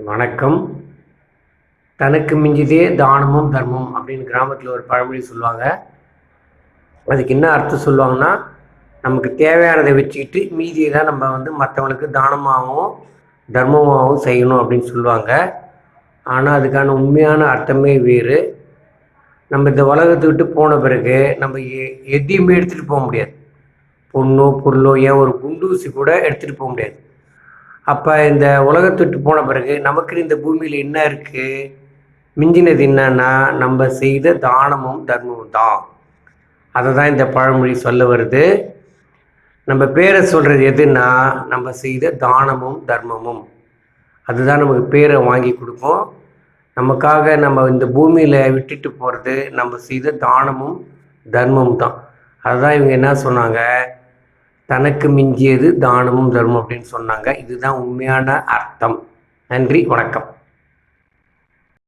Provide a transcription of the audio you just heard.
வணக்கம். தனக்கு மிஞ்சியதே தானமும் தர்மம் அப்படின்னு கிராமத்தில் ஒரு பழமொழி சொல்லுவாங்க. அதுக்கு என்ன அர்த்தம் சொல்லுவாங்கன்னா, நமக்கு தேவையானதை வச்சுக்கிட்டு மீதியை தான் நம்ம மற்றவங்களுக்கு தானமாகவும் தர்மமாகவும் செய்யணும் அப்படின்னு சொல்லுவாங்க. ஆனால் அதுக்கான உண்மையான அர்த்தமே வேறு. நம்ம இந்த உலகத்தை விட்டு போன பிறகு நம்ம எதையுமே எடுத்துகிட்டு போக முடியாது. பொண்ணோ பொருளோ ஏன் ஒரு குண்டூசி கூட எடுத்துகிட்டு போக முடியாது. அப்போ இந்த உலகத்தை விட்டு போன பிறகு நமக்குன்னு இந்த பூமியில் என்ன இருக்குது, மிஞ்சினது என்னன்னா நம்ம செய்த தானமும் தர்மமும் தான். அதை தான் இந்த பழமொழி சொல்ல வருது. நம்ம பேரை சொல்கிறது எதுன்னா, நம்ம செய்த தானமும் தர்மமும் அதுதான் நமக்கு பேரை வாங்கி கொடுக்கும். நமக்காக நம்ம இந்த பூமியில் விட்டுட்டு போகிறது நம்ம செய்த தானமும் தர்மமும் தான். அதுதான் இவங்க என்ன சொன்னாங்க, தனக்கு மிஞ்சியது தானமும் தர்மம் அப்படின்னு சொன்னாங்க. இதுதான் உண்மையான அர்த்தம். நன்றி, வணக்கம்.